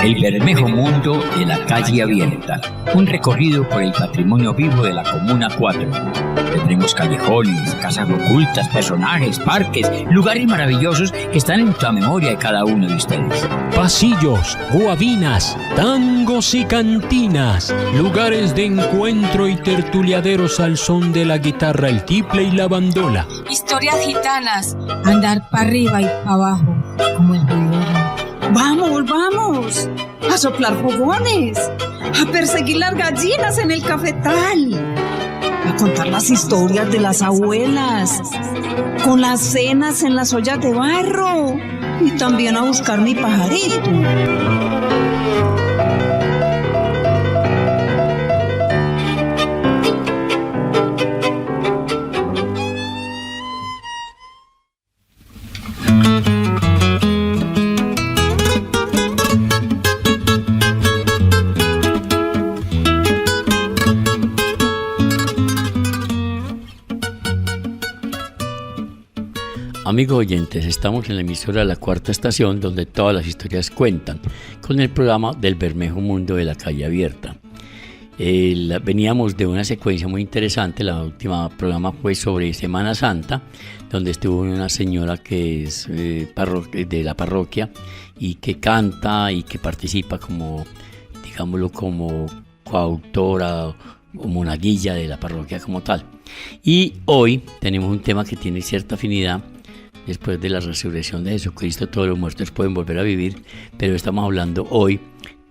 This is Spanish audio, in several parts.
El Bermejo Mundo de la Calle Abierta, un recorrido por el patrimonio vivo de la Comuna 4. Tendremos callejones, casas ocultas, personajes, parques, lugares maravillosos que están en la memoria de cada uno de ustedes. Pasillos, guabinas, tangos y cantinas, lugares de encuentro y tertuliaderos al son de la guitarra, el tiple y la bandola. Historias gitanas, andar para arriba y para abajo, como el gobierno. ¡Vamos! A soplar fogones, a perseguir las gallinas en el cafetal, a contar las historias de las abuelas, con las cenas en las ollas de barro y también a buscar mi pajarito. Amigos oyentes, estamos en la emisora La Cuarta Estación, donde todas las historias cuentan, con el programa del Bermejo Mundo de la Calle Abierta. Veníamos de una secuencia muy interesante. La última programa fue sobre Semana Santa, donde estuvo una señora que es de la parroquia y que canta y que participa como, digámoslo, como coautora o monaguilla de la parroquia como tal. Y hoy tenemos un tema que tiene cierta afinidad. Después de la resurrección de Jesucristo, todos los muertos pueden volver a vivir, pero estamos hablando hoy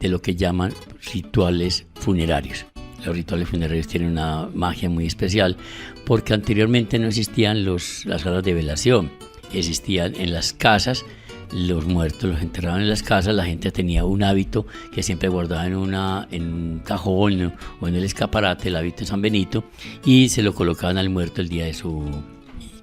de lo que llaman rituales funerarios. Los rituales funerarios tienen una magia muy especial porque anteriormente no existían las salas de velación, existían en las casas. Los muertos los enterraban en las casas, la gente tenía un hábito que siempre guardaba en un cajón o en el escaparate, el hábito de San Benito, y se lo colocaban al muerto el día de su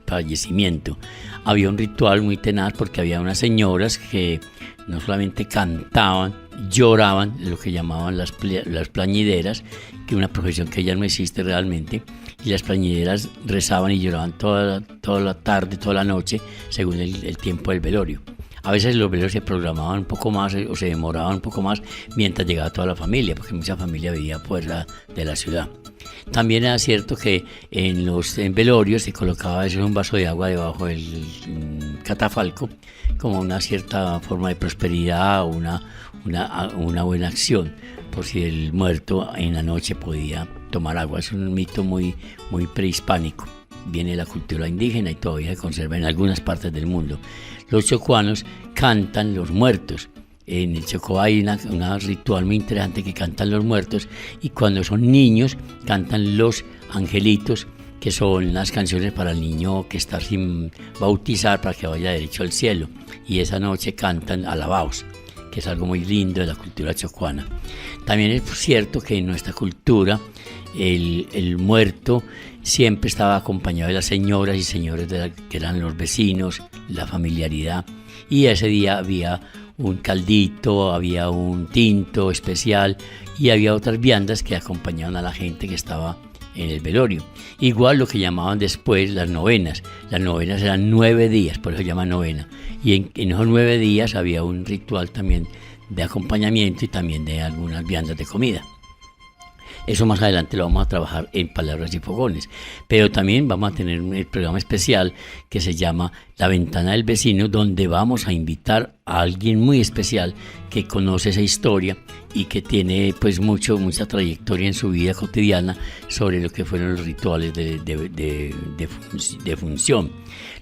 fallecimiento. Había un ritual muy tenaz porque había unas señoras que no solamente cantaban, lloraban, lo que llamaban las plañideras, que es una profesión que ya no existe realmente, y las plañideras rezaban y lloraban toda la tarde, toda la noche, según el tiempo del velorio. A veces los velorios se programaban un poco más o se demoraban un poco más mientras llegaba toda la familia, porque mucha familia vivía fuera de la ciudad. También era cierto que en velorios se colocaba a veces un vaso de agua debajo del catafalco como una cierta forma de prosperidad o una buena acción, por si el muerto en la noche podía tomar agua. Es un mito muy, muy prehispánico. Viene de la cultura indígena y todavía se conserva en algunas partes del mundo. Los chocuanos cantan los muertos. En el Chocó hay una ritual muy interesante que cantan los muertos, y cuando son niños cantan los angelitos, que son las canciones para el niño que está sin bautizar para que vaya derecho al cielo, y esa noche cantan alabaos, que es algo muy lindo de la cultura chocuana. También es cierto que en nuestra cultura el muerto siempre estaba acompañado de las señoras y señores que eran los vecinos, la familiaridad, y ese día había un caldito, había un tinto especial y había otras viandas que acompañaban a la gente que estaba en el velorio. Igual lo que llamaban después las novenas. Las novenas eran 9 días, por eso se llama novena. Y en esos 9 días había un ritual también de acompañamiento y también de algunas viandas de comida. Eso más adelante lo vamos a trabajar en Palabras y Fogones, pero también vamos a tener un programa especial que se llama La Ventana del Vecino, donde vamos a invitar a alguien muy especial que conoce esa historia y que tiene pues mucha trayectoria en su vida cotidiana sobre lo que fueron los rituales de función.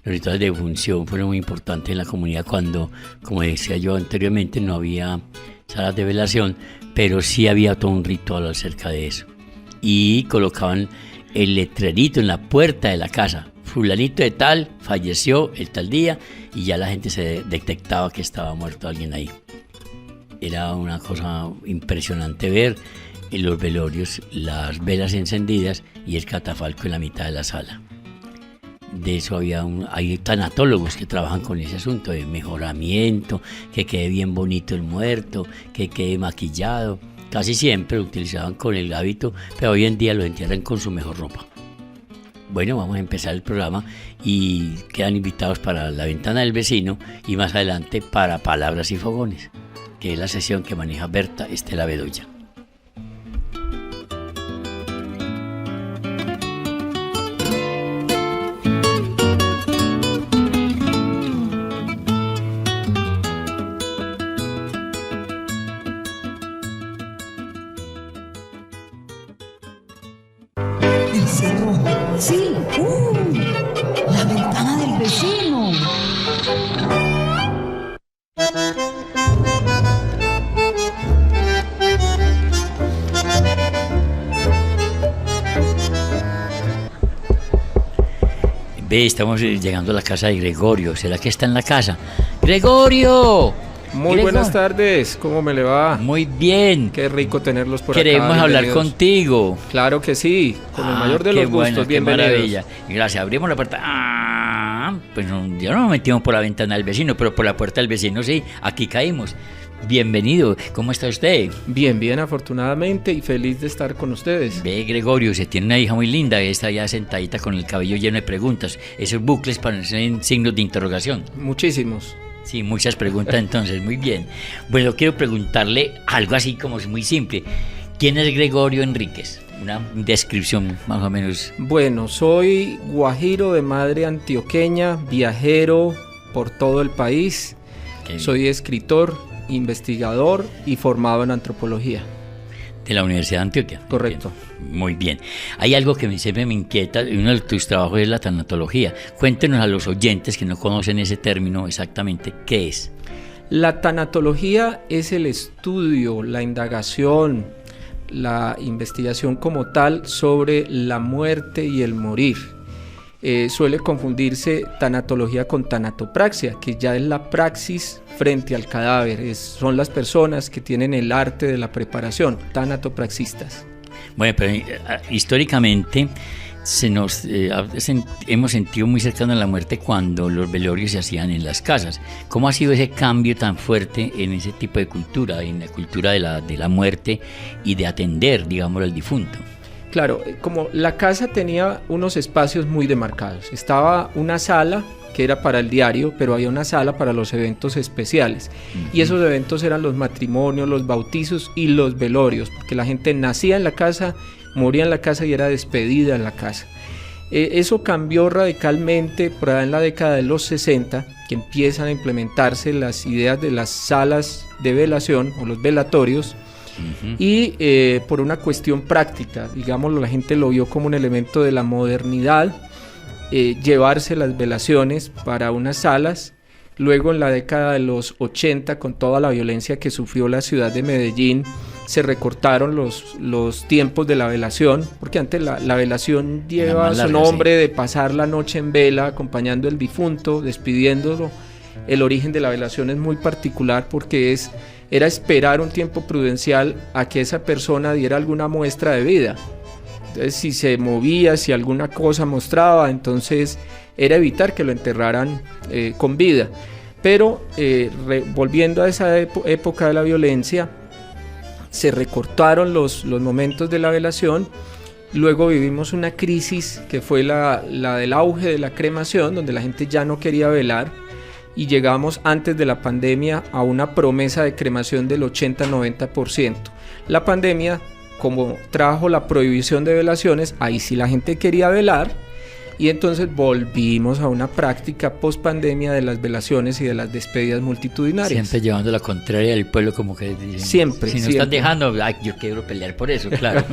Los rituales de función fueron muy importantes en la comunidad cuando, como decía yo anteriormente, no había salas de velación, pero sí había todo un ritual acerca de eso. Y colocaban el letrerito en la puerta de la casa: fulanito de tal falleció el tal día, y ya la gente se detectaba que estaba muerto alguien ahí. Era una cosa impresionante ver en los velorios las velas encendidas y el catafalco en la mitad de la sala. De eso hay tanatólogos que trabajan con ese asunto de mejoramiento, que quede bien bonito el muerto, que quede maquillado. Casi siempre lo utilizaban con el hábito, pero hoy en día lo entierran con su mejor ropa. Bueno, vamos a empezar el programa y quedan invitados para La Ventana del Vecino y más adelante para Palabras y Fogones. que es la sesión que maneja Berta Estela Bedoya. El cerrojo. Sí. La ventana del vecino. Ve, estamos llegando a la casa de Gregorio. ¿Será que está en la casa? ¡Gregorio! Muy buenas tardes, ¿cómo me le va? Muy bien. Qué rico tenerlos por acá. Queremos hablar bienvenidos. contigo. Claro que sí, con el mayor de los gustos, qué bienvenidos. maravilla. Gracias, abrimos la puerta. Pues ya no nos metimos por la ventana del vecino, pero por la puerta del vecino sí, aquí caímos. Bienvenido, ¿cómo está usted? Bien, afortunadamente y feliz de estar con ustedes. Ve, Gregorio, se tiene una hija muy linda, está ya sentadita con el cabello lleno de preguntas. Esos bucles parecen signos de interrogación. Muchísimos. Sí, muchas preguntas entonces, muy bien. Bueno, quiero preguntarle algo así como es muy simple. ¿Quién es Gregorio Enríquez? Una descripción más o menos. Bueno, soy guajiro de madre antioqueña, viajero por todo el país. Soy escritor, investigador y formado en antropología. De la Universidad de Antioquia. Correcto. Muy bien. Hay algo que siempre me inquieta, uno de tus trabajos es la tanatología. Cuéntenos a los oyentes que no conocen ese término exactamente, ¿qué es? La tanatología es el estudio, la indagación, la investigación como tal sobre la muerte y el morir. Suele confundirse tanatología con tanatopraxia, que ya es la praxis frente al cadáver. Son las personas que tienen el arte de la preparación, tanatopraxistas. Bueno, pero históricamente hemos sentido muy cercano a la muerte cuando los velorios se hacían en las casas. ¿Cómo ha sido ese cambio tan fuerte en ese tipo de cultura, en la cultura de la muerte y de atender, digamos, al difunto? Claro, como la casa tenía unos espacios muy demarcados. Estaba una sala que era para el diario, pero había una sala para los eventos especiales. Y esos eventos eran los matrimonios, los bautizos y los velorios, porque la gente nacía en la casa, moría en la casa y era despedida en la casa. Eso cambió radicalmente por allá en la década de los 60, que empiezan a implementarse las ideas de las salas de velación o los velatorios. Y por una cuestión práctica, digámoslo, la gente lo vio como un elemento de la modernidad, llevarse las velaciones para unas salas. Luego en la década de los 80, con toda la violencia que sufrió la ciudad de Medellín, se recortaron los tiempos de la velación, porque antes la velación lleva su nombre de pasar la noche en vela, acompañando al difunto, despidiéndolo. El origen de la velación es muy particular porque era esperar un tiempo prudencial a que esa persona diera alguna muestra de vida. Entonces, si se movía, si alguna cosa mostraba, entonces era evitar que lo enterraran con vida. Pero volviendo a esa época de la violencia, se recortaron los momentos de la velación. Luego vivimos una crisis que fue la del auge de la cremación, donde la gente ya no quería velar. Y llegamos antes de la pandemia a una promesa de cremación del 80-90%. La pandemia, como trajo la prohibición de velaciones, ahí sí la gente quería velar, y entonces volvimos a una práctica post pandemia de las velaciones y de las despedidas multitudinarias. Siempre llevando la contraria del pueblo, como que dicen, siempre. Si nos están dejando, yo quiero pelear por eso, claro.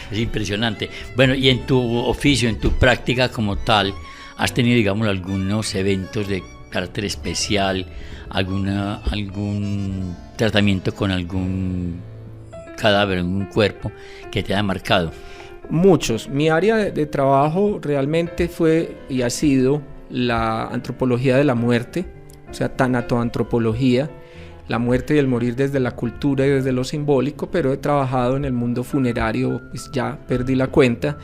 Es impresionante. Bueno, y en tu oficio, en tu práctica como tal, ¿has tenido, digamos, algunos eventos de carácter especial, algún tratamiento con algún cadáver, algún cuerpo que te haya marcado? Muchos. Mi área de trabajo realmente fue y ha sido la antropología de la muerte, o sea, tanatoantropología, la muerte y el morir desde la cultura y desde lo simbólico, pero he trabajado en el mundo funerario, pues ya perdí la cuenta.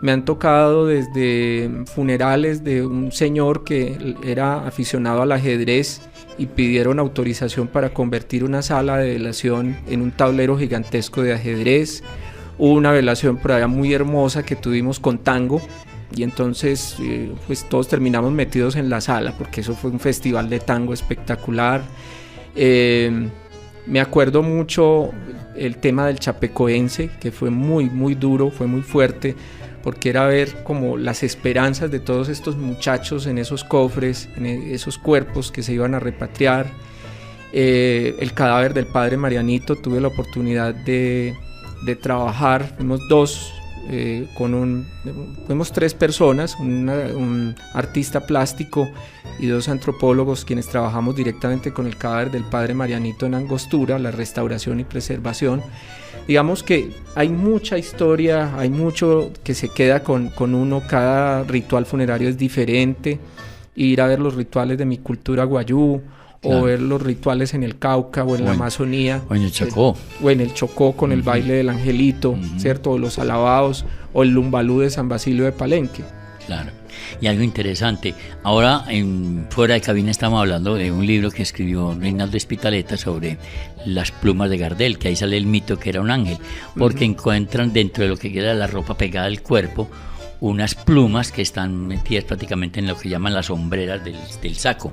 Me han tocado desde funerales de un señor que era aficionado al ajedrez y pidieron autorización para convertir una sala de velación en un tablero gigantesco de ajedrez. Hubo una velación por allá muy hermosa que tuvimos con tango y entonces pues todos terminamos metidos en la sala porque eso fue un festival de tango espectacular. Me acuerdo mucho el tema del chapecoense, que fue muy, muy duro, fue muy fuerte, porque era ver como las esperanzas de todos estos muchachos en esos cofres, en esos cuerpos que se iban a repatriar. El cadáver del padre Marianito, tuve la oportunidad de trabajar, fuimos 3 personas, un artista plástico y 2 antropólogos quienes trabajamos directamente con el cadáver del padre Marianito en Angostura, la restauración y preservación. Digamos que hay mucha historia, hay mucho que se queda con uno, cada ritual funerario es diferente, ir a ver los rituales de mi cultura guayú, claro, o ver los rituales en el Cauca o en la Amazonía. O en el Chocó. O en el Chocó con el baile del angelito, ¿cierto? O los alabados, o el lumbalú de San Basilio de Palenque. Claro. Y algo interesante, ahora fuera de cabina estamos hablando de un libro que escribió Reinaldo Espitaleta sobre las plumas de Gardel, que ahí sale el mito que era un ángel, porque encuentran dentro de lo que era la ropa pegada al cuerpo unas plumas que están metidas prácticamente en lo que llaman las sombreras del saco,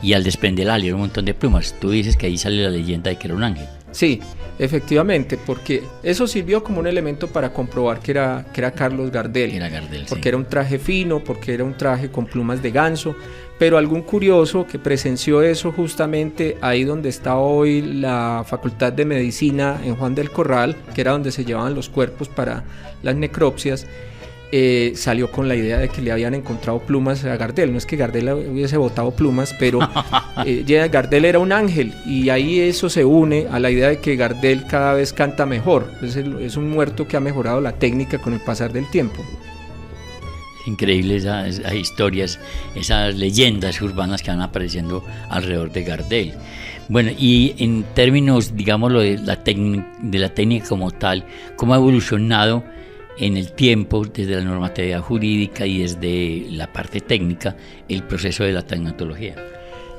y al desprender el un montón de plumas. Tú dices que ahí sale la leyenda de que era un ángel. Sí, efectivamente, porque eso sirvió como un elemento para comprobar que era Carlos Gardel. Era Gardel, porque era un traje fino, porque era un traje con plumas de ganso, pero algún curioso que presenció eso justamente ahí donde está hoy la Facultad de Medicina en Juan del Corral, que era donde se llevaban los cuerpos para las necropsias, salió con la idea de que le habían encontrado plumas a Gardel. No es que Gardel hubiese botado plumas, pero Gardel era un ángel, y ahí eso se une a la idea de que Gardel cada vez canta mejor. Es un muerto que ha mejorado la técnica con el pasar del tiempo. Increíble esas historias, esas leyendas urbanas que van apareciendo alrededor de Gardel. Bueno, y en términos, digámoslo, de la técnica como tal, ¿cómo ha evolucionado en el tiempo, desde la normatividad jurídica y desde la parte técnica, el proceso de la tanatología?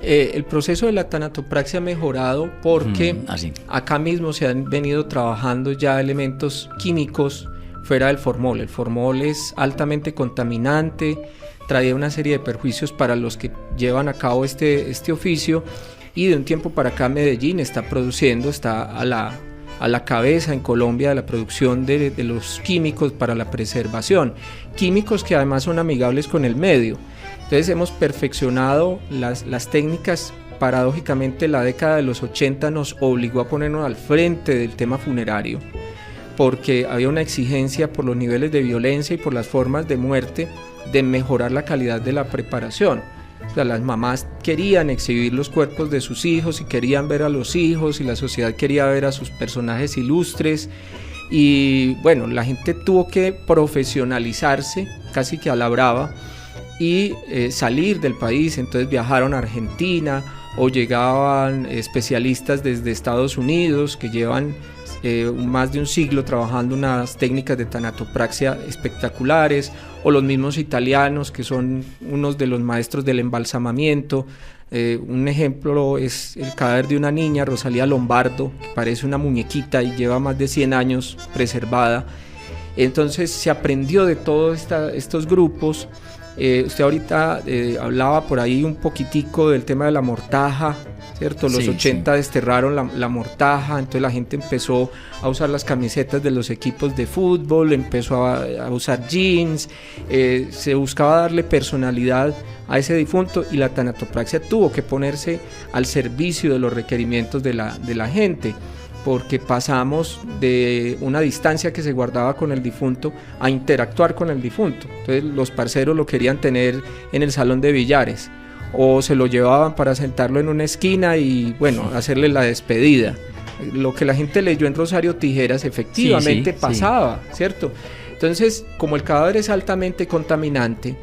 El proceso de la tanatopraxia ha mejorado porque acá mismo se han venido trabajando ya elementos químicos fuera del formol. El formol es altamente contaminante, trae una serie de perjuicios para los que llevan a cabo este oficio, y de un tiempo para acá Medellín está a la cabeza en Colombia de la producción de los químicos para la preservación, químicos que además son amigables con el medio. Entonces hemos perfeccionado las técnicas. Paradójicamente la década de los 80 nos obligó a ponernos al frente del tema funerario, porque había una exigencia por los niveles de violencia y por las formas de muerte de mejorar la calidad de la preparación. O sea, las mamás querían exhibir los cuerpos de sus hijos y querían ver a los hijos, y la sociedad quería ver a sus personajes ilustres, y bueno, la gente tuvo que profesionalizarse casi que a la brava y salir del país. Entonces viajaron a Argentina, o llegaban especialistas desde Estados Unidos que llevan más de un siglo trabajando unas técnicas de tanatopraxia espectaculares, o los mismos italianos que son unos de los maestros del embalsamamiento. Un ejemplo es el cadáver de una niña, Rosalía Lombardo, que parece una muñequita y lleva más de 100 años preservada. Entonces se aprendió de todos estos grupos. Usted ahorita hablaba por ahí un poquitico del tema de la mortaja, ¿cierto? Los 80 desterraron la mortaja, entonces la gente empezó a usar las camisetas de los equipos de fútbol, empezó a usar jeans, se buscaba darle personalidad a ese difunto, y la tanatopraxia tuvo que ponerse al servicio de los requerimientos de la gente, porque pasamos de una distancia que se guardaba con el difunto a interactuar con el difunto. Entonces los parceros lo querían tener en el salón de billares, o se lo llevaban para sentarlo en una esquina y bueno, hacerle la despedida. Lo que la gente leyó en Rosario Tijeras efectivamente pasaba, ¿cierto? Entonces, como el cadáver es altamente contaminante,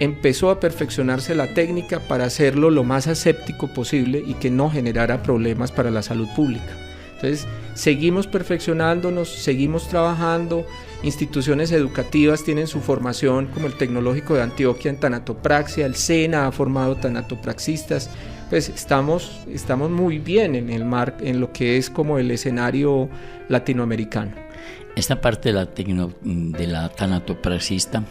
empezó a perfeccionarse la técnica para hacerlo lo más aséptico posible y que no generara problemas para la salud pública. Entonces, seguimos perfeccionándonos, seguimos trabajando. Instituciones educativas tienen su formación, como el Tecnológico de Antioquia en tanatopraxia, el SENA ha formado tanatopraxistas. Pues estamos muy bien en lo que es como el escenario latinoamericano. Esta parte de la tanatopraxista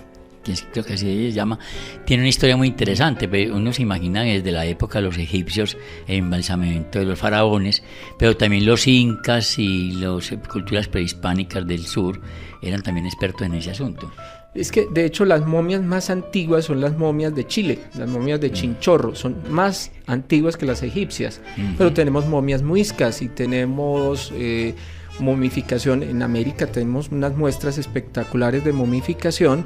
creo que así se llama, tiene una historia muy interesante. Uno se imagina desde la época de los egipcios, el embalsamamiento de los faraones, pero también los incas y las culturas prehispánicas del sur eran también expertos en ese asunto. Es que de hecho las momias más antiguas son las momias de Chile, las momias de Chinchorro, son más antiguas que las egipcias, pero tenemos momias muiscas y tenemos momificación. En América tenemos unas muestras espectaculares de momificación,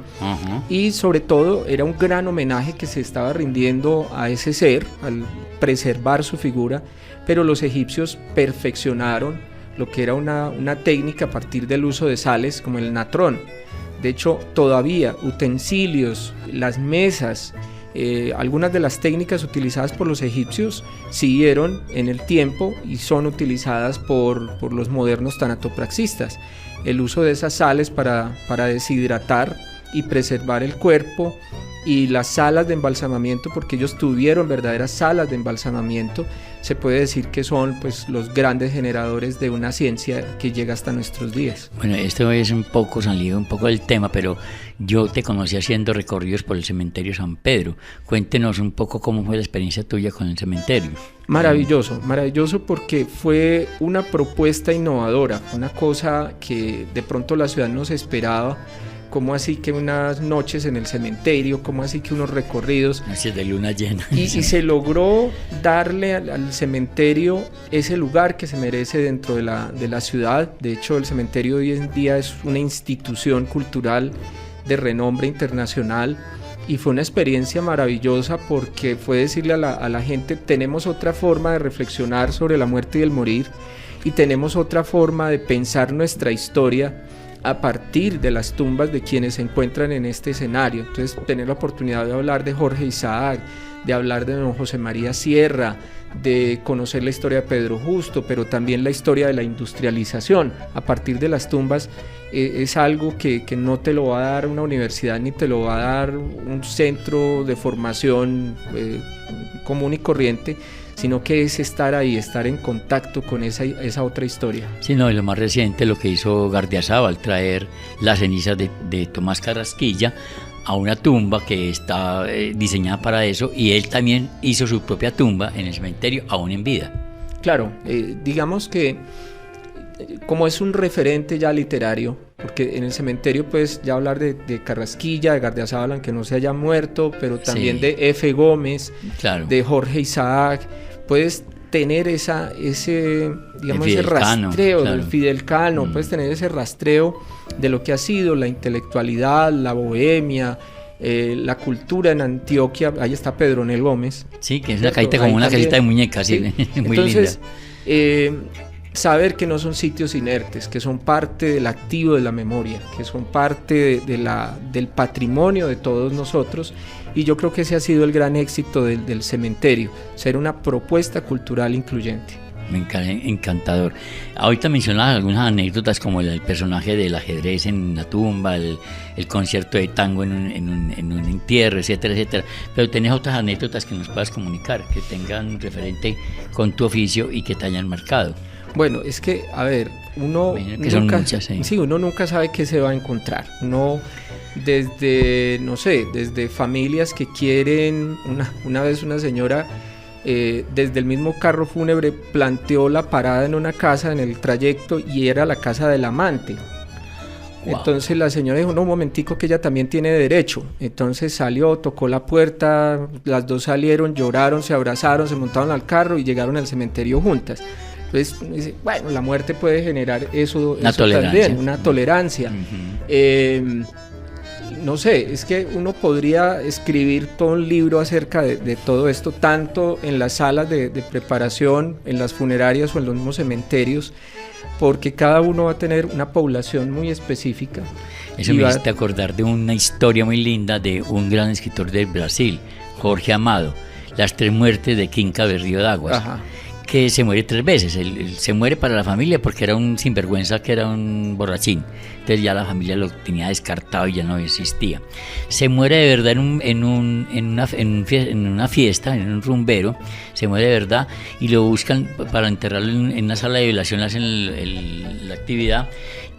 y sobre todo era un gran homenaje que se estaba rindiendo a ese ser al preservar su figura, pero los egipcios perfeccionaron lo que era una técnica a partir del uso de sales como el natrón. De hecho, todavía utensilios, las mesas, algunas de las técnicas utilizadas por los egipcios siguieron en el tiempo y son utilizadas por los modernos tanatopraxistas. El uso de esas sales para deshidratar y preservar el cuerpo, y las salas de embalsamamiento, porque ellos tuvieron verdaderas salas de embalsamamiento, se puede decir que son pues los grandes generadores de una ciencia que llega hasta nuestros días. Bueno, esto es un poco salido un poco del tema, pero yo te conocí haciendo recorridos por el cementerio San Pedro. Cuéntenos un poco cómo fue la experiencia tuya con el cementerio. Maravilloso, maravilloso, porque fue una propuesta innovadora, una cosa que de pronto la ciudad no se esperaba. ¿Cómo así que unas noches en el cementerio? ¿Cómo así que unos recorridos? Noches de luna llena. Y se logró darle al cementerio ese lugar que se merece dentro de la ciudad. De hecho, el cementerio hoy en día es una institución cultural de renombre internacional, y fue una experiencia maravillosa porque fue decirle a la gente: tenemos otra forma de reflexionar sobre la muerte y el morir, y tenemos otra forma de pensar nuestra historia a partir de las tumbas de quienes se encuentran en este escenario. Entonces, tener la oportunidad de hablar de Jorge Isaac, de hablar de don José María Sierra, de conocer la historia de Pedro Justo, pero también la historia de la industrialización a partir de las tumbas, es algo que no te lo va a dar una universidad ni te lo va a dar un centro de formación común y corriente, sino que es estar ahí, estar en contacto con esa otra historia. Sí, no, y lo más reciente, lo que hizo Gardiazabal, traer las cenizas de Tomás Carrasquilla a una tumba que está diseñada para eso, y él también hizo su propia tumba en el cementerio, aún en vida. Claro, digamos que como es un referente ya literario, porque en el cementerio pues ya hablar de Carrasquilla, de Gardiazabal, aunque no se haya muerto, pero también de F. Gómez, claro, de Jorge Isaac, puedes tener ese rastreo, claro, del Fidel Cano, puedes tener ese rastreo de lo que ha sido la intelectualidad, la bohemia, la cultura en Antioquia. Ahí está Pedronel Gómez. Sí, que es una cajita como una casita de muñecas, sí, muy entonces, linda. Saber que no son sitios inertes, que son parte del activo de la memoria, que son parte del patrimonio de todos nosotros, y yo creo que ese ha sido el gran éxito del cementerio, ser una propuesta cultural incluyente. Encantador. Ahorita mencionabas algunas anécdotas como el personaje del ajedrez en la tumba, el concierto de tango en un entierro, etcétera, etcétera. Pero tenés otras anécdotas que nos puedas comunicar, que tengan referente con tu oficio y que te hayan marcado. Bueno, es que, a ver, uno nunca sabe qué se va a encontrar. Uno, desde familias que quieren, una vez una señora, desde el mismo carro fúnebre, planteó la parada en una casa en el trayecto, y era la casa del amante. Wow. Entonces la señora dijo: no, un momentico, que ella también tiene derecho. Entonces salió, tocó la puerta, las dos salieron, lloraron, se abrazaron, se montaron al carro y llegaron al cementerio juntas. Entonces, bueno, la muerte puede generar eso también, una tolerancia. No sé, es que uno podría escribir todo un libro acerca de todo esto, tanto en las salas de preparación, en las funerarias o en los mismos cementerios, porque cada uno va a tener una población muy específica. Eso me hiciste acordar de una historia muy linda de un gran escritor del Brasil, Jorge Amado, Las 3 muertes de Quinca Berrío de Aguas. Ajá. Que se muere 3 veces. Él se muere para la familia porque era un sinvergüenza, que era un borrachín. Entonces ya la familia lo tenía descartado y ya no existía. Se muere de verdad en una fiesta, en un rumbero. Se muere de verdad y lo buscan para enterrarlo en una sala de violación. Hacen la actividad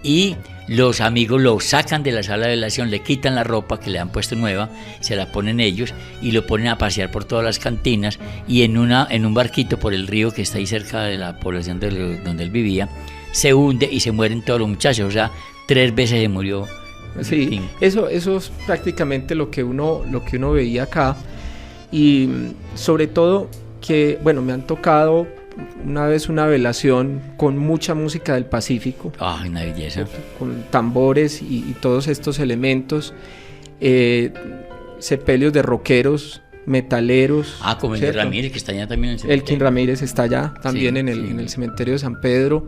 y los amigos lo sacan de la sala de velación, le quitan la ropa que le han puesto nueva, se la ponen ellos y lo ponen a pasear por todas las cantinas, y en un barquito por el río que está ahí cerca de la población donde él vivía, se hunde y se mueren todos los muchachos. O sea, 3 veces se murió. Sí, eso es prácticamente lo que uno veía acá, y sobre todo que, bueno, me han tocado una vez una velación con mucha música del Pacífico. ¡Ay, una belleza! Con tambores y todos estos elementos, sepelios de rockeros, metaleros. Como el de Ramírez, que está allá también en el cementerio. Elkin Ramírez está allá también, sí, en el cementerio de San Pedro.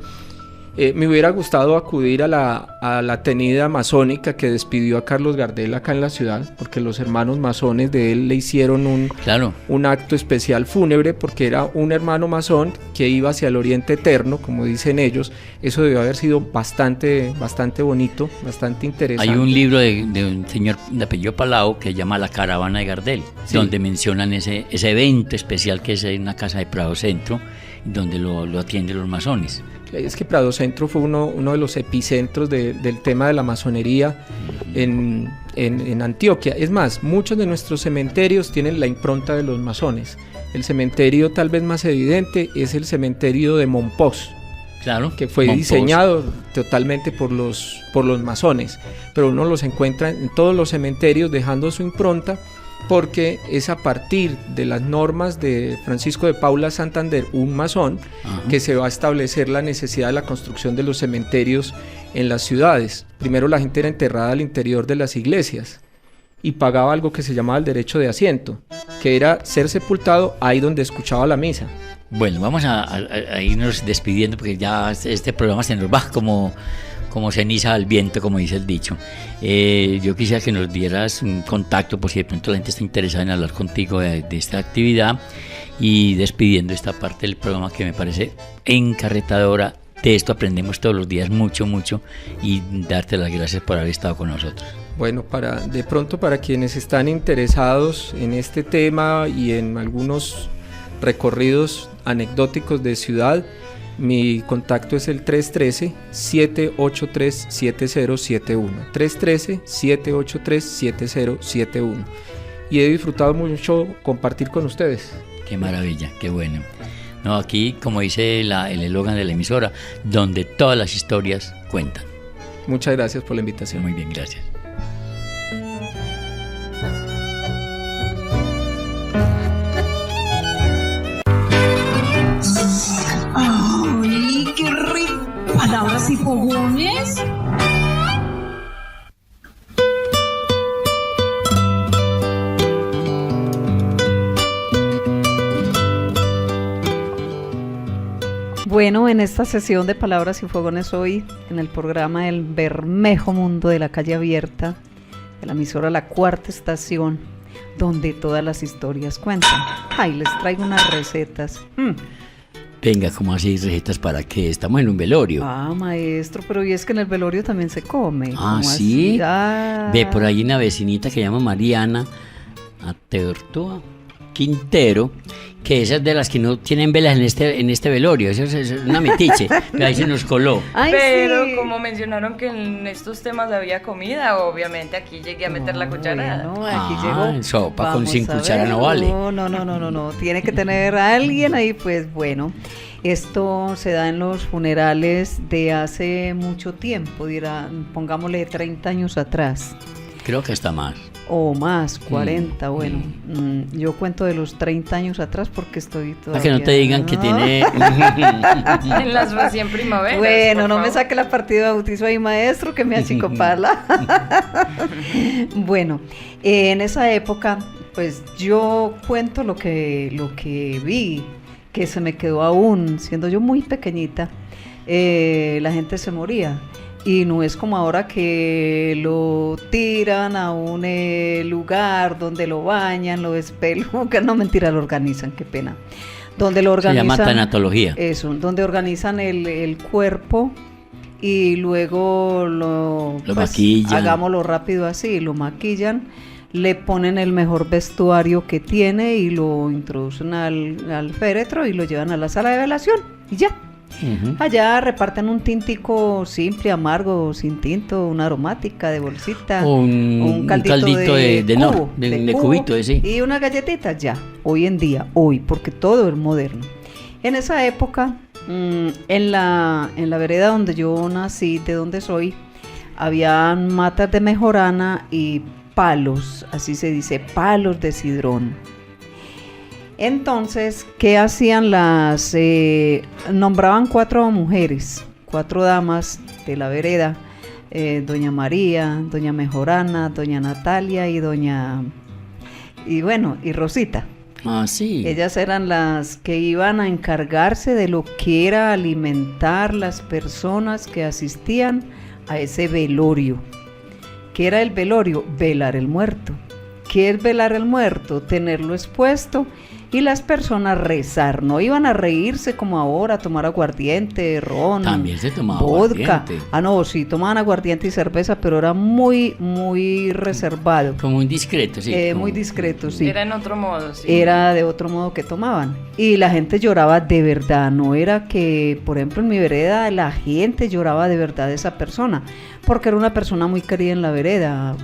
Me hubiera gustado acudir a la tenida masónica que despidió a Carlos Gardel acá en la ciudad, porque los hermanos masones de él le hicieron un acto especial fúnebre, porque era un hermano masón que iba hacia el Oriente Eterno, como dicen ellos. Eso debió haber sido bastante bonito, bastante interesante. Hay un libro de un señor de apellido Palau que se llama La Caravana de Gardel, sí, donde mencionan ese evento especial que es en una casa de Prado Centro, donde lo atienden los masones. Es que Prado Centro fue uno de los epicentros del tema de la masonería en Antioquia. Es más, muchos de nuestros cementerios tienen la impronta de los masones. El cementerio tal vez más evidente es el cementerio de Monpós, claro, que fue diseñado totalmente por los masones, pero uno los encuentra en todos los cementerios dejando su impronta, porque es a partir de las normas de Francisco de Paula Santander, un masón, que se va a establecer la necesidad de la construcción de los cementerios en las ciudades. Primero la gente era enterrada al interior de las iglesias y pagaba algo que se llamaba el derecho de asiento, que era ser sepultado ahí donde escuchaba la misa. Bueno, vamos a irnos despidiendo, porque ya este programa se nos va como ceniza al viento, como dice el dicho. Yo quisiera que nos dieras un contacto, por si de pronto la gente está interesada en hablar contigo de esta actividad, y despidiendo esta parte del programa que me parece encarretadora. De esto aprendemos todos los días mucho, y darte las gracias por haber estado con nosotros. Bueno, para quienes están interesados en este tema y en algunos recorridos anecdóticos de ciudad, mi contacto es el 313-783-7071. 313-783-7071. Y he disfrutado mucho compartir con ustedes. Qué maravilla, qué bueno. No, aquí, como dice el eslogan de la emisora, donde todas las historias cuentan. Muchas gracias por la invitación. Muy bien, gracias. ¡Ay, qué rico! ¿Palabras y fogones? Bueno, en esta sesión de Palabras y Fogones hoy, en el programa El Bermejo Mundo de la Calle Abierta, de la emisora La Cuarta Estación, donde todas las historias cuentan. Ay, les traigo unas recetas. Venga, ¿cómo así recetas para qué? Estamos en un velorio. Ah, maestro, pero y es que en el velorio también se come. Ah, ¿sí? Ve, por ahí una vecinita que se llama Mariana Atertúa Quintero, que esas de las que no tienen velas en este velorio, eso es una metiche, que ahí se nos coló. Ay, pero sí, como mencionaron que en estos temas había comida, obviamente aquí llegué a meter la cucharada. Bueno, aquí llegó. Sopa con 5 cucharas no vale. No, tiene que tener a alguien ahí, pues bueno. Esto se da en los funerales de hace mucho tiempo, pongámosle 30 años atrás. Creo que hasta más. O más, 40, bueno. Yo cuento de los 30 años atrás porque estoy todavía... Para que no te digan que tiene... En las recién primaveras. Bueno, no me saque la partida de bautizo ahí, maestro, que me achicopala. Bueno, en esa época, pues yo cuento lo que vi, que se me quedó aún, siendo yo muy pequeñita, la gente se moría. Y no es como ahora que lo tiran a un lugar donde lo bañan, lo despelucan, no, mentira, lo organizan, qué pena. Donde lo organizan, se llama tanatología. Eso, donde organizan el cuerpo y luego lo maquillan. Hagámoslo rápido así, lo maquillan, le ponen el mejor vestuario que tiene y lo introducen al féretro y lo llevan a la sala de velación y ya. Allá reparten un tintico simple, amargo, sin tinto, una aromática de bolsita, un caldito de cubito, sí. Y unas galletitas ya, hoy en día, porque todo es moderno. En esa época, en la vereda donde yo nací, de donde soy, habían matas de mejorana y palos, así se dice, palos de cidrón. Entonces, ¿qué hacían nombraban 4 mujeres, 4 damas de la vereda, doña María, doña Mejorana, doña Natalia y Rosita. Ah, sí. Ellas eran las que iban a encargarse de lo que era alimentar las personas que asistían a ese velorio. ¿Qué era el velorio? Velar el muerto. ¿Qué es velar el muerto? Tenerlo expuesto y las personas rezar. No iban a reírse como ahora, a tomar aguardiente, ron, también se tomaba vodka. Aguardiente. No, sí, tomaban aguardiente y cerveza, pero era muy, muy reservado. Como muy discreto, sí. Muy discreto, sí. Era en otro modo, sí. Era de otro modo que tomaban. Y la gente lloraba de verdad. No era que, por ejemplo, en mi vereda la gente lloraba de verdad de esa persona, porque era una persona muy querida en la vereda.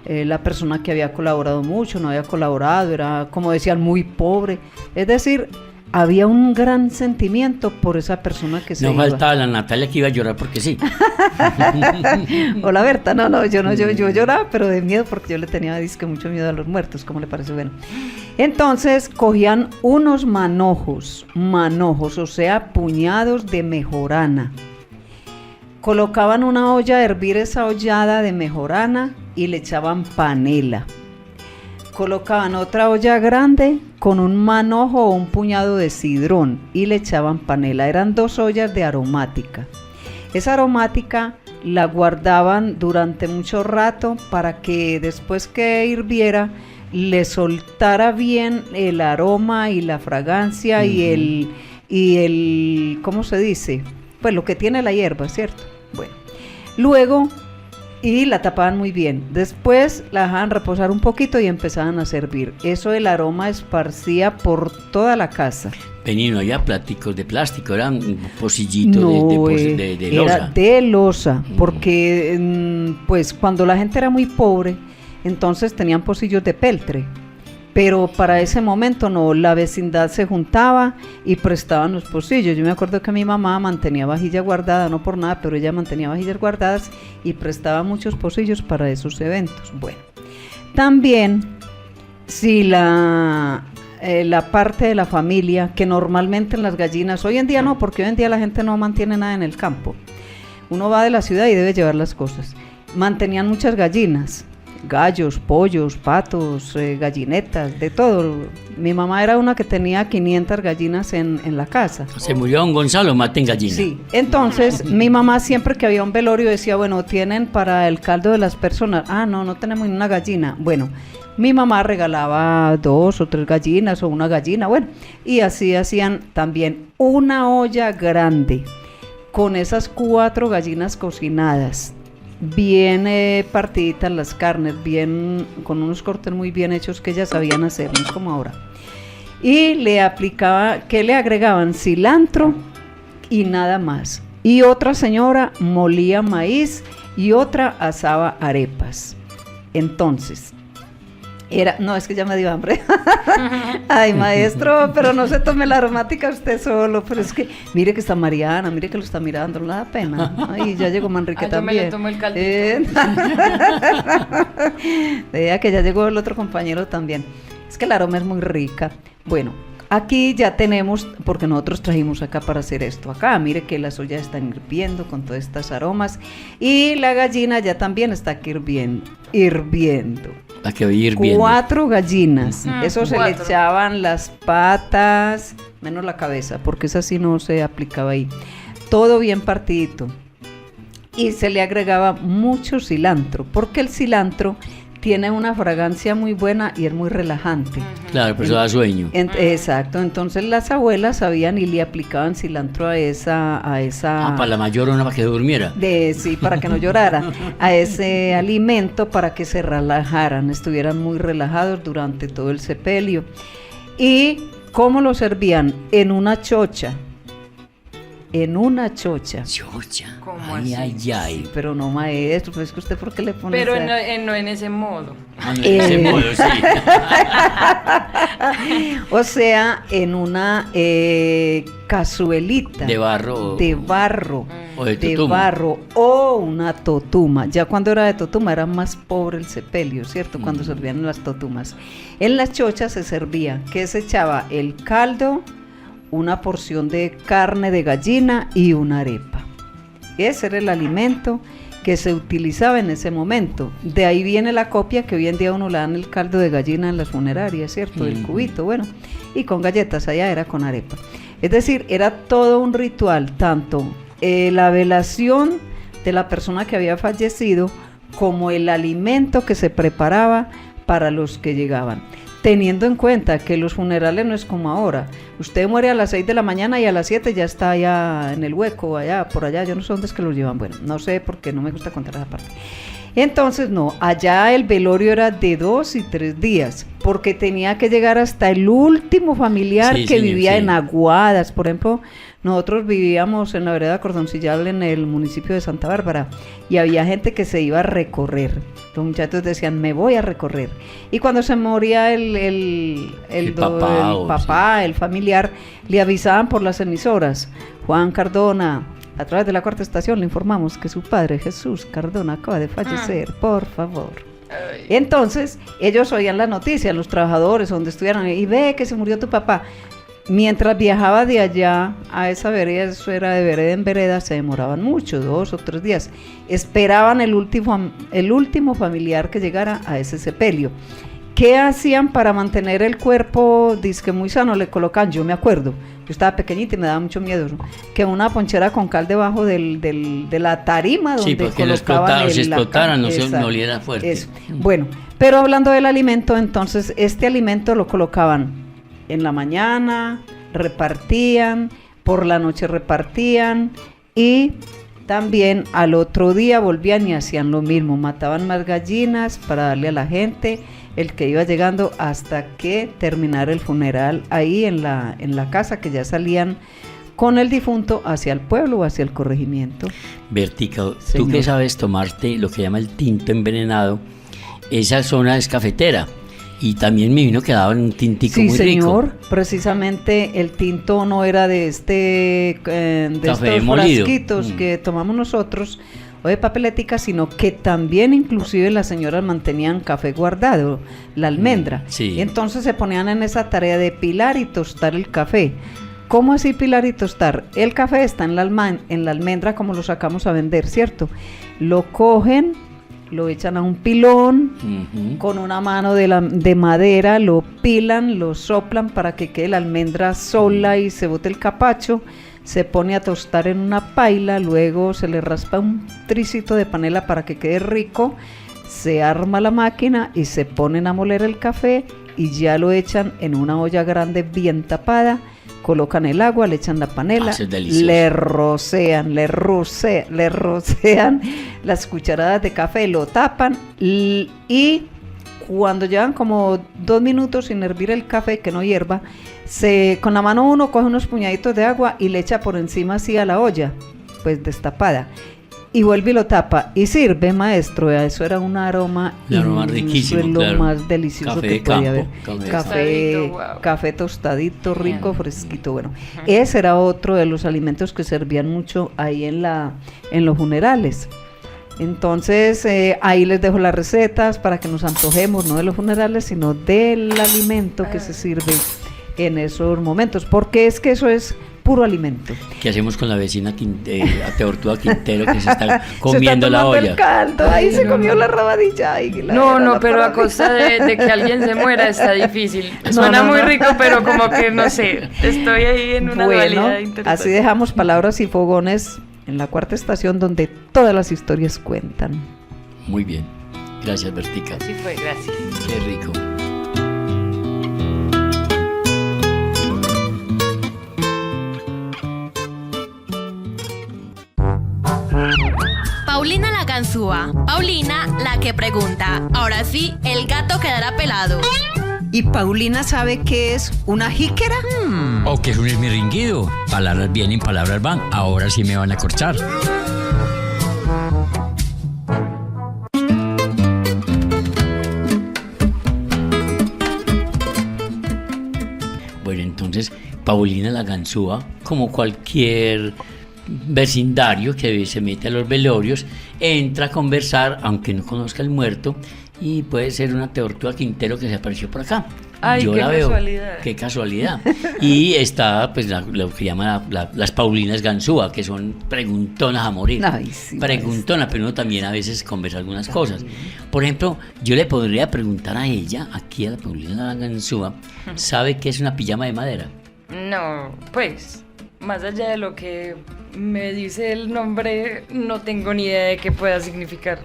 La persona que había colaborado mucho, no había colaborado, era, como decían, muy pobre. Es decir, había un gran sentimiento por esa persona que se iba. No faltaba la Natalia que iba a llorar porque sí. O la Berta, yo lloraba, pero de miedo, porque yo le tenía mucho miedo a los muertos, ¿cómo le parece? Bueno, entonces cogían unos manojos, o sea, puñados de mejorana. Colocaban una olla a hervir esa ollada de mejorana y le echaban panela. Colocaban otra olla grande con un manojo o un puñado de cidrón y le echaban panela. Eran 2 ollas de aromática. Esa aromática la guardaban durante mucho rato para que después que hirviera le soltara bien el aroma y la fragancia y el ¿cómo se dice? Pues lo que tiene la hierba, ¿cierto? Bueno, luego, y la tapaban muy bien. Después la dejaban reposar un poquito y empezaban a servir. Eso, el aroma esparcía por toda la casa. Vení, no había plásticos de plástico, eran pocillitos de losa. Era de losa, porque pues cuando la gente era muy pobre, entonces tenían pocillos de peltre. Pero para ese momento no, la vecindad se juntaba y prestaban los pocillos. Yo me acuerdo que mi mamá mantenía vajilla guardada, no por nada, pero ella mantenía vajillas guardadas y prestaba muchos pocillos para esos eventos. Bueno, también si la parte de la familia, que normalmente en las gallinas, hoy en día no, porque hoy en día la gente no mantiene nada en el campo. Uno va de la ciudad y debe llevar las cosas. Mantenían muchas gallinas. Gallos, pollos, patos, gallinetas, de todo. Mi mamá era una que tenía 500 gallinas en la casa. Se murió don Gonzalo, maten gallinas. Sí, entonces mi mamá siempre que había un velorio decía, bueno, ¿tienen para el caldo de las personas? No tenemos ni una gallina. Bueno, mi mamá regalaba 2 o 3 gallinas o una gallina, bueno, y así hacían también una olla grande con esas 4 gallinas cocinadas, bien partiditas las carnes, bien con unos cortes muy bien hechos que ellas sabían hacer, no es como ahora. Y le agregaban cilantro y nada más. Y otra señora molía maíz y otra asaba arepas. Entonces, es que ya me dio hambre. Ay, maestro, pero no se tome la aromática usted solo. Pero es que, mire que está Mariana, mire que lo está mirando, no le da pena. Ay, ya llegó Manrique también. Yo me le tomo el caldito. Vea que ya llegó el otro compañero también. Es que el aroma es muy rica. Bueno, aquí ya tenemos, porque nosotros trajimos acá para hacer esto. Acá, mire que las ollas están hirviendo con todas estas aromas. Y la gallina ya también está aquí hirviendo. La que voy hirviendo. 4 gallinas. Eso 4. Se le echaban las patas, menos la cabeza, porque esa sí no se aplicaba ahí. Todo bien partidito. Y se le agregaba mucho cilantro, porque el cilantro tiene una fragancia muy buena y es muy relajante. Claro, pero eso da sueño. Exacto, entonces las abuelas sabían y le aplicaban cilantro a esa para la mayorona, para que durmiera. Sí, para que no llorara, a ese alimento para que se relajaran, estuvieran muy relajados durante todo el sepelio. ¿Y cómo lo servían? En una chocha. en una chocha. Chocha. ¿Cómo Ay, así? ay. Pero no, maestro, pues es que usted, ¿por qué le pone Pero esa- no en ese modo. De ese modo, sí. O sea, en una cazuelita De barro. de barro, O de de totuma. barro o una totuma. Ya cuando era de totuma era más pobre el sepelio, ¿cierto? Cuando servían en las totumas. En las chochas se servía, que se echaba el caldo, una porción de carne de gallina y una arepa. Ese era el alimento que se utilizaba en ese momento. De ahí viene la copia que hoy en día uno le dan el caldo de gallina en las funerarias, ¿cierto? El cubito, bueno, y con galletas, allá era con arepa. Es decir, era todo un ritual, tanto la velación de la persona que había fallecido como el alimento que se preparaba para los que llegaban. Teniendo en cuenta que los funerales no es como ahora. Usted muere a las 6 de la mañana y a las 7 ya está allá en el hueco, allá, por allá, yo no sé dónde es que los llevan. Bueno, no sé porque no me gusta contar esa parte. Entonces, no, allá el velorio era de 2 y 3 días, porque tenía que llegar hasta el último familiar Sí, que señor, vivía sí. en Aguadas. Por ejemplo, nosotros vivíamos en la vereda Cordoncillal, en el municipio de Santa Bárbara, y había gente que se iba a recorrer. Los muchachos decían, me voy a recorrer. Y cuando se moría el papá, el familiar, le avisaban por las emisoras, Juan Cardona, a través de la cuarta estación le informamos que su padre Jesús Cardona acaba de fallecer, por favor. Entonces, ellos oían la noticia, los trabajadores, donde estuvieran, y ve que se murió tu papá. Mientras viajaba de allá a esa vereda, eso era de vereda en vereda, se demoraban mucho, 2 o 3 días. Esperaban el último familiar que llegara a ese sepelio. ¿Qué hacían para mantener el cuerpo disque muy sano? Le colocaban, yo me acuerdo, yo estaba pequeñita y me daba mucho miedo, ¿no? Que una ponchera con cal debajo de la tarima donde Sí, porque colocaban si explotaran, no se Exacto, oliera fuerte. eso. Bueno, pero hablando del alimento, entonces, este alimento lo colocaban en la mañana, repartían, por la noche repartían y también al otro día volvían y hacían lo mismo, mataban más gallinas para darle a la gente, el que iba llegando hasta que terminara el funeral ahí en la casa, que ya salían con el difunto hacia el pueblo o hacia el corregimiento. Bertica, tú Señor. que sabes tomarte lo que llama el tinto envenenado, esa zona es cafetera. Y también me vino que daban un tintico Sí, muy señor, rico. precisamente el tinto no era de de Café estos molido. frasquitos que tomamos nosotros o de papeletica, sino que también inclusive las señoras mantenían café guardado, la almendra. Sí. Y entonces se ponían en esa tarea de pilar y tostar el café. ¿Cómo así pilar y tostar? El café está en la almendra como lo sacamos a vender, ¿cierto? Lo cogen, lo echan a un pilón, con una mano de madera, lo pilan, lo soplan para que quede la almendra sola y se bote el capacho, se pone a tostar en una paila, luego se le raspa un tricito de panela para que quede rico, se arma la máquina y se ponen a moler el café y ya lo echan en una olla grande bien tapada, colocan el agua, le echan la panela, Eso es delicioso. le rocean las cucharadas de café, lo tapan y cuando llevan como 2 minutos sin hervir el café, que no hierva, con la mano uno coge unos puñaditos de agua y le echa por encima así a la olla, pues destapada. Y vuelve y lo tapa y sirve, maestro. Eso era un aroma, Riquísimo, eso es lo claro. más delicioso Café que de puede campo, haber. Tostadito, wow. Café tostadito, rico, fresquito. Bueno, ese era otro de los alimentos que servían mucho ahí en los funerales. Entonces, ahí les dejo las recetas para que nos antojemos, no de los funerales, sino del alimento que se sirve en esos momentos, porque es que eso es puro alimento. ¿Qué hacemos con la vecina Teortúa Quintero que se está comiendo se está la tomando olla? el caldo, ahí se comió la rabadilla. No, pero a costa de que alguien se muera está difícil. Suena muy rico, pero como que no sé, estoy ahí en una dualidad interesante. Así dejamos palabras y fogones en la cuarta estación donde todas las historias cuentan. Muy bien. Gracias, Bertica. Así fue, gracias. Qué rico. Paulina la ganzúa, Paulina la que pregunta. Ahora sí, el gato quedará pelado. ¿Y Paulina sabe qué es una jícara? ¿O qué es un esmirringuido? Palabras vienen, palabras van. Ahora sí me van a corchar. Bueno, entonces Paulina la ganzúa, como cualquier vecindario que se mete a los velorios, entra a conversar, aunque no conozca al muerto, y puede ser una tortuga Quintero que se apareció por acá. Ay, yo qué la veo, casualidad. qué casualidad. Y está pues lo que llaman las Paulinas ganzúa, que son preguntonas a morir. Ay, sí, Preguntonas, pero uno también a veces conversa algunas cosas. Por ejemplo, yo le podría preguntar a ella, aquí a la Paulina ganzúa, ¿sabe qué es una pijama de madera? No, pues, más allá de lo que me dice el nombre, no tengo ni idea de qué pueda significar.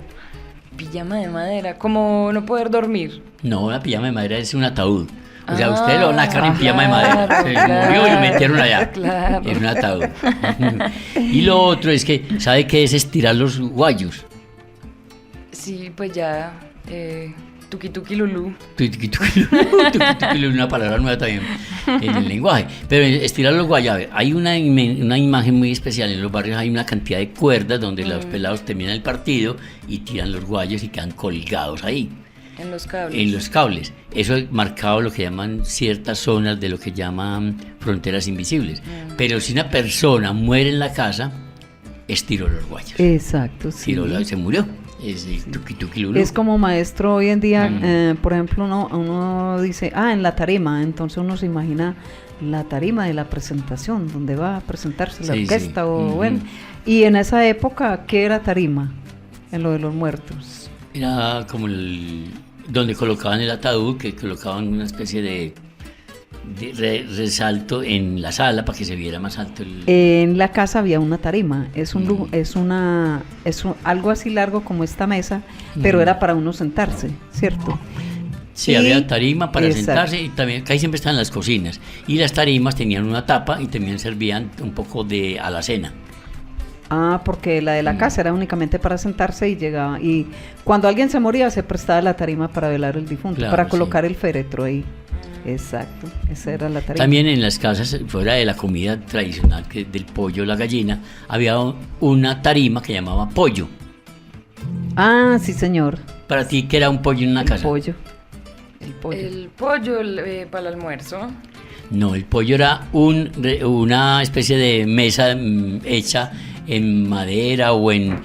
Pijama de madera, como no poder dormir. No, una pijama de madera es un ataúd. O sea, usted lo nacan en pijama de madera. Se murió y lo metieron allá. Claro. Es un ataúd. Y lo otro es que, ¿sabe qué es estirar los guayos? Sí, pues ya, tuki tuki lulú. Tuki tuki lulú, una palabra nueva también en el lenguaje. Pero estirar los guayos, a ver, hay una imagen muy especial. En los barrios hay una cantidad de cuerdas donde los pelados terminan el partido y tiran los guayos y quedan colgados ahí. En los cables. En los cables. Eso es marcado lo que llaman ciertas zonas de lo que llaman fronteras invisibles. Pero si una persona muere en la casa, estiró los guayos. Exacto, sí. Se murió. Es el tuki tuki lulú. Es como maestro hoy en día, por ejemplo, uno dice, en la tarima, entonces uno se imagina la tarima de la presentación, donde va a presentarse la orquesta, bueno. Y en esa época, ¿qué era tarima? En lo de los muertos. Era como donde colocaban el ataúd, que colocaban una especie de resalto en la sala para que se viera más alto En la casa había una tarima, algo así largo como esta mesa, pero era para uno sentarse, ¿cierto? Sí, había tarima para sentarse, y también casi siempre estaban las cocinas, y las tarimas tenían una tapa y también servían un poco de alacena. Porque la de la casa era únicamente para sentarse y llegaba, y cuando alguien se moría se prestaba la tarima para velar al difunto, claro, para colocar el féretro ahí. Exacto, esa era la tarima. También en las casas, fuera de la comida tradicional del pollo, la gallina, había una tarima que llamaba pollo. Sí, señor. ¿Para ti qué era un pollo en una casa? El pollo. El pollo para el almuerzo. No, el pollo era una especie de mesa hecha en madera o en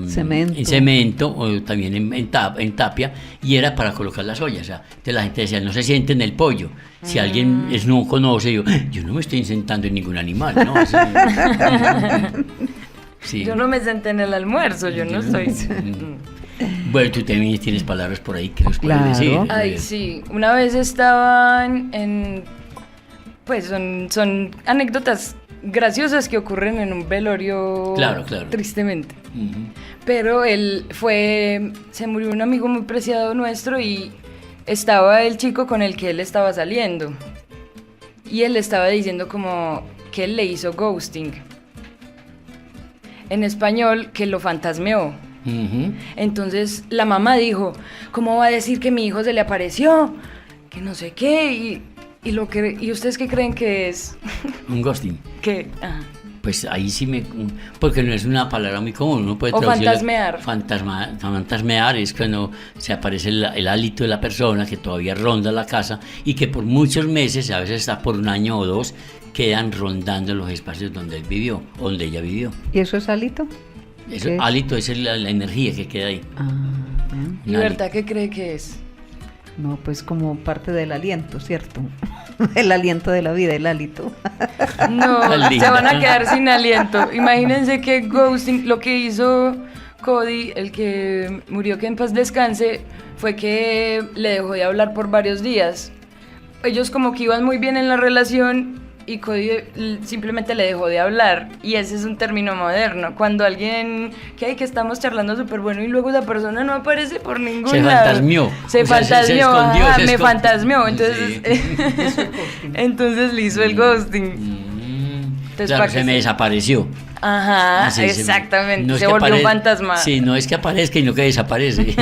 cemento o también en tapia, y era para colocar las ollas. O sea, entonces la gente decía, no se siente en el pollo. Si alguien no conoce, yo no me estoy sentando en ningún animal, ¿no? Sí. Yo no me senté en el almuerzo, yo no estoy... Bueno, tú también tienes palabras por ahí que nos puedes decir. Ay, sí. Una vez estaban pues son anécdotas graciosas que ocurren en un velorio. Claro. Tristemente. Pero se murió un amigo muy preciado nuestro y estaba el chico con el que él estaba saliendo. Y él estaba diciendo como que él le hizo ghosting. En español, que lo fantasmeó. Entonces la mamá dijo, ¿cómo va a decir que mi hijo se le apareció? Que no sé qué. ¿Y ustedes qué creen que es? Un ghosting. ¿Qué? Pues ahí sí porque no es una palabra muy común, uno puede fantasmear. Fantasmear es cuando se aparece el hálito de la persona que todavía ronda la casa y que por muchos meses, a veces hasta por un año o dos, quedan rondando los espacios donde él vivió, donde ella vivió. ¿Y eso es hálito? Hálito es la energía que queda ahí. ¿Y verdad qué cree que es? No, pues como parte del aliento, ¿cierto? El aliento de la vida, el hálito. No, se van a quedar sin aliento. Imagínense que ghosting, lo que hizo Cody, el que murió, que en paz descanse, fue que le dejó de hablar por varios días. Ellos como que iban muy bien en la relación y Cody simplemente le dejó de hablar, y ese es un término moderno, cuando alguien que estamos charlando súper bueno y luego esa persona no aparece por ningún lado. Se fantasmeó, entonces entonces le hizo el ghosting. Entonces, claro, se me desapareció. Ajá, Así exactamente, no es se que volvió un fantasma. Sí, no es que aparezca y no que desaparece.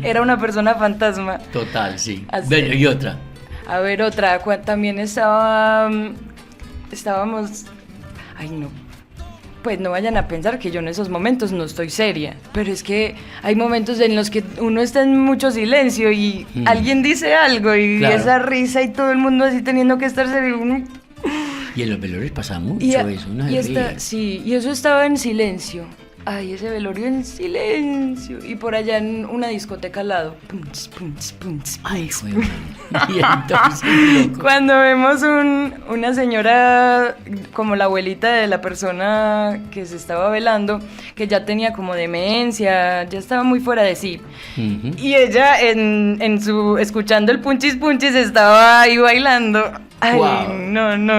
Era una persona fantasma. Total, sí. Así. Bueno, y otra. A ver, otra, también estábamos, ay no, pues no vayan a pensar que yo en esos momentos no estoy seria, pero es que hay momentos en los que uno está en mucho silencio y alguien dice algo y Claro. esa risa y todo el mundo así teniendo que estar serio. Y en los velorios pasa mucho Y, eso, uno se ríe. sí, y eso estaba en silencio. Ay, ese velorio en silencio. Y por allá en una discoteca al lado. Punch, punch, punch, Ay, punch. fue mal. Y entonces, loco. Cuando vemos una señora, como la abuelita de la persona que se estaba velando, que ya tenía como demencia, ya estaba muy fuera de sí. Ujú. Y ella, escuchando el punchis punchis, estaba ahí bailando. Ay, Wow.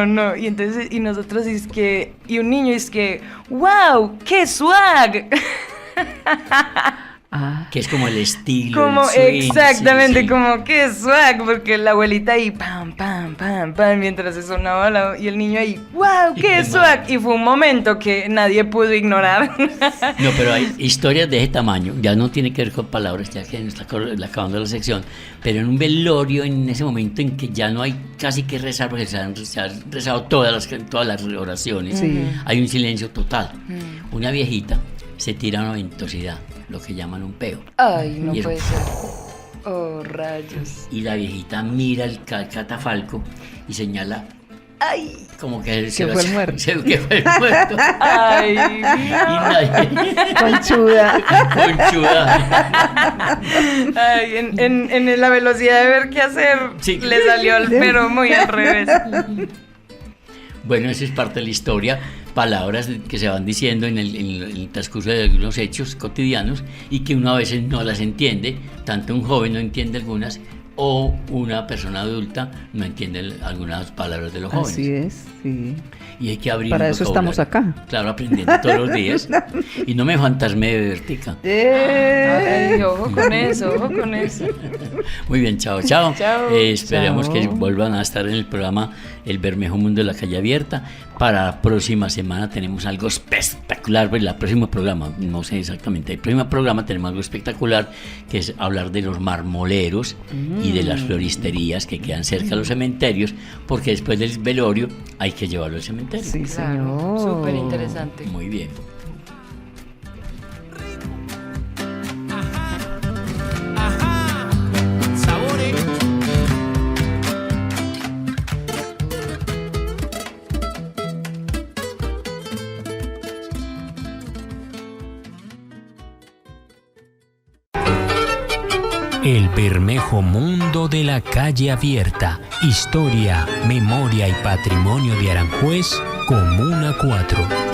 no. Y entonces, y nosotros y un niño es que, wow, qué swag. Que es como el estilo. Como el swing, exactamente, sí. como que swag, porque la abuelita ahí pam, pam, pam, pam, mientras se sonaba y el niño ahí, wow, qué swag. Y fue un momento que nadie pudo ignorar. No, pero hay historias de ese tamaño, ya no tiene que ver con palabras, ya que está acabando la sección, pero en un velorio, en ese momento en que ya no hay casi que rezar, porque se han rezado todas las oraciones, hay un silencio total. Una viejita se tira una ventosidad, lo que llaman un peo. Ay, no Y puede ser. Oh, rayos. Y la viejita mira el catafalco y señala, Ay, como que fue el muerto. Que fue el muerto. ay. Y nadie. Conchuda. Conchuda. Ay, en la velocidad de ver qué hacer, Sí. le salió el pero muy al revés. Bueno, eso es parte de la historia, palabras que se van diciendo en el transcurso de algunos hechos cotidianos y que uno a veces no las entiende, tanto un joven no entiende algunas o una persona adulta no entiende algunas palabras de los jóvenes. Así es, sí. Y hay que abrir Para un eso estamos vocabulario. acá. Claro, aprendiendo todos los días. Y no me fantasme de Bertica. Ay, ojo con eso, ojo con eso. Muy bien, chao, chao. Chao. Esperamos que Chao. vuelvan a estar en el programa El Bermejo Mundo de la Calle Abierta. Para la próxima semana tenemos algo espectacular. Pues el próximo programa, no sé exactamente, el próximo programa tenemos algo espectacular, que es hablar de los marmoleros y de las floristerías que quedan cerca de los cementerios, porque después del velorio hay que llevarlo al cementerio. Sí, Claro, señor. súper interesante. Muy bien. El Bermejo Mundo de la Calle Abierta. Historia, memoria y patrimonio de Aranjuez, Comuna 4.